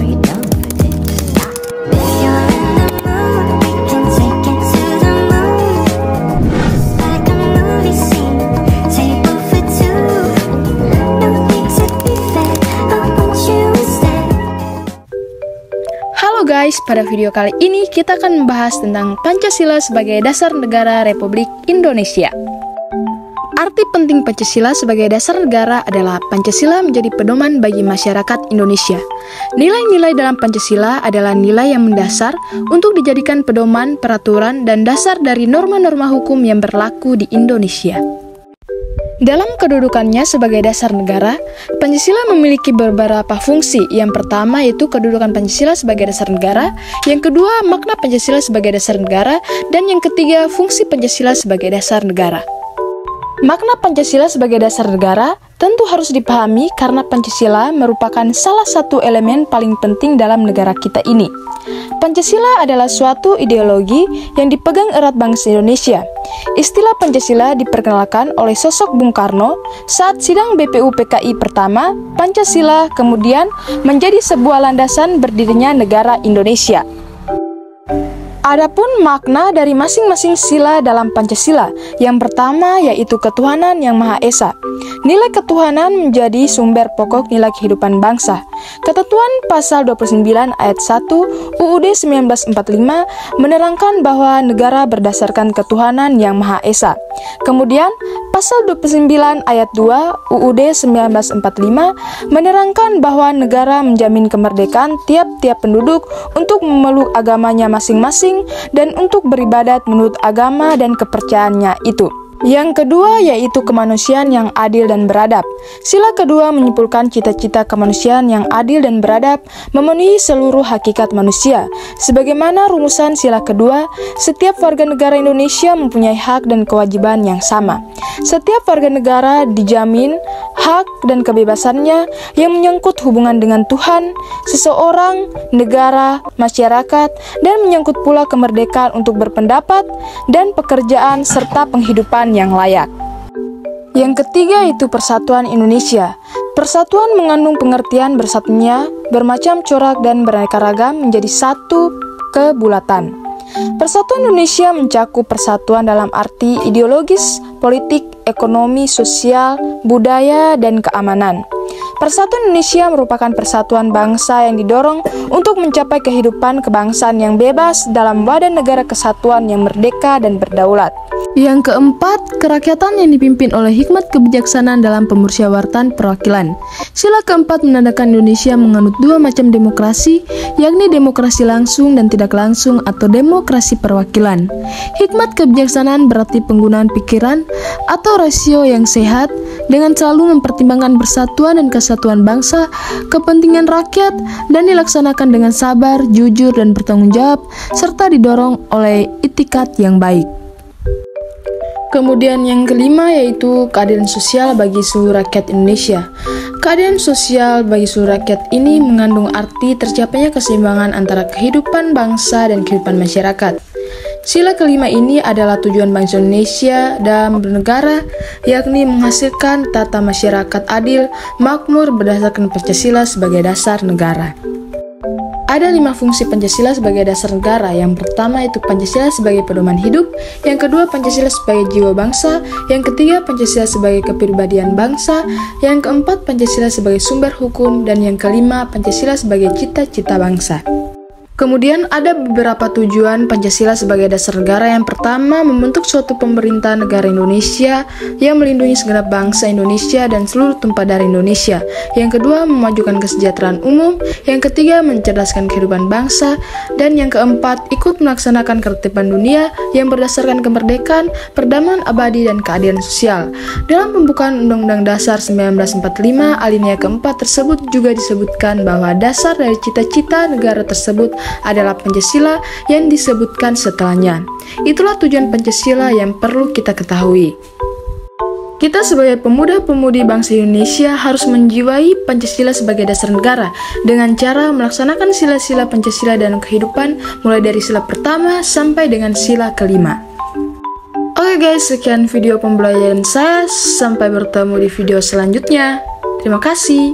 Are you down for this? If you're in the mood, we can take it to the moon. Like a movie scene, table for two. No need to be fair, I want you instead. Halo guys, pada video kali ini kita akan membahas tentang Pancasila sebagai dasar negara Republik Indonesia. Arti penting Pancasila sebagai dasar negara adalah Pancasila menjadi pedoman bagi masyarakat Indonesia. Nilai-nilai dalam Pancasila adalah nilai yang mendasar untuk dijadikan pedoman, peraturan, dan dasar dari norma-norma hukum yang berlaku di Indonesia. Dalam kedudukannya sebagai dasar negara, Pancasila memiliki beberapa fungsi. Yang pertama yaitu kedudukan Pancasila sebagai dasar negara, yang kedua makna Pancasila sebagai dasar negara, dan yang ketiga fungsi Pancasila sebagai dasar negara. Makna Pancasila sebagai dasar negara tentu harus dipahami karena Pancasila merupakan salah satu elemen paling penting dalam negara kita ini. Pancasila adalah suatu ideologi yang dipegang erat bangsa Indonesia. Istilah Pancasila diperkenalkan oleh sosok Bung Karno saat sidang BPUPKI pertama. Pancasila kemudian menjadi sebuah landasan berdirinya negara Indonesia. Adapun makna dari masing-masing sila dalam Pancasila, yang pertama yaitu ketuhanan yang Maha Esa. Nilai ketuhanan menjadi sumber pokok nilai kehidupan bangsa. Ketentuan pasal 29 ayat 1 UUD 1945 menerangkan bahwa negara berdasarkan ketuhanan yang Maha Esa. Kemudian, pasal 29 ayat 2 UUD 1945 menerangkan bahwa negara menjamin kemerdekaan tiap-tiap penduduk untuk memeluk agamanya masing-masing dan untuk beribadat menurut agama dan kepercayaannya itu. Yang kedua yaitu kemanusiaan yang adil dan beradab. Sila kedua menyimpulkan cita-cita kemanusiaan yang adil dan beradab memenuhi seluruh hakikat manusia. Sebagaimana rumusan sila kedua, setiap warga negara Indonesia mempunyai hak dan kewajiban yang sama. Setiap warga negara dijamin hak dan kebebasannya yang menyangkut hubungan dengan Tuhan, seseorang, negara, masyarakat, dan menyangkut pula kemerdekaan untuk berpendapat dan pekerjaan serta penghidupan yang layak. Yang ketiga itu persatuan Indonesia. Persatuan mengandung pengertian bersatunya, bermacam corak dan beraneka ragam menjadi satu kebulatan. Persatuan Indonesia mencakup persatuan dalam arti ideologis, politik, ekonomi, sosial, budaya, dan keamanan. Persatuan Indonesia merupakan persatuan bangsa yang didorong untuk mencapai kehidupan kebangsaan yang bebas dalam wadah negara kesatuan yang merdeka dan berdaulat. Yang keempat, kerakyatan yang dipimpin oleh hikmat kebijaksanaan dalam pemusyawaratan perwakilan. Sila keempat menandakan Indonesia menganut dua macam demokrasi, yakni demokrasi langsung dan tidak langsung atau demokrasi perwakilan. Hikmat kebijaksanaan berarti penggunaan pikiran atau rasio yang sehat dengan selalu mempertimbangkan persatuan dan kesatuan bangsa, kepentingan rakyat, dan dilaksanakan dengan sabar, jujur, dan bertanggung jawab, serta didorong oleh itikat yang baik. Kemudian yang kelima yaitu keadilan sosial bagi seluruh rakyat Indonesia. Keadilan sosial bagi seluruh rakyat ini mengandung arti tercapainya keseimbangan antara kehidupan bangsa dan kehidupan masyarakat. Sila kelima ini adalah tujuan bangsa Indonesia dalam bernegara, yakni menghasilkan tata masyarakat adil, makmur berdasarkan Pancasila sebagai dasar negara. Ada 5 fungsi Pancasila sebagai dasar negara. Yang pertama itu Pancasila sebagai pedoman hidup, yang kedua Pancasila sebagai jiwa bangsa, yang ketiga Pancasila sebagai kepribadian bangsa, yang keempat Pancasila sebagai sumber hukum, dan yang kelima Pancasila sebagai cita-cita bangsa. Kemudian ada beberapa tujuan Pancasila sebagai dasar negara. Yang pertama, membentuk suatu pemerintah negara Indonesia yang melindungi segenap bangsa Indonesia dan seluruh tumpah darah Indonesia. Yang kedua, memajukan kesejahteraan umum. Yang ketiga, mencerdaskan kehidupan bangsa. Dan yang keempat, ikut melaksanakan ketertiban dunia yang berdasarkan kemerdekaan, perdamaian abadi, dan keadilan sosial. Dalam pembukaan Undang-Undang Dasar 1945, alinea keempat tersebut juga disebutkan bahwa dasar dari cita-cita negara tersebut adalah Pancasila yang disebutkan setelahnya. Itulah tujuan Pancasila yang perlu kita ketahui. Kita sebagai pemuda-pemudi bangsa Indonesia harus menjiwai Pancasila sebagai dasar negara dengan cara melaksanakan sila-sila Pancasila dalam kehidupan mulai dari sila pertama sampai dengan sila kelima. Oke guys, sekian video pembelajaran saya. Sampai bertemu di video selanjutnya. Terima kasih.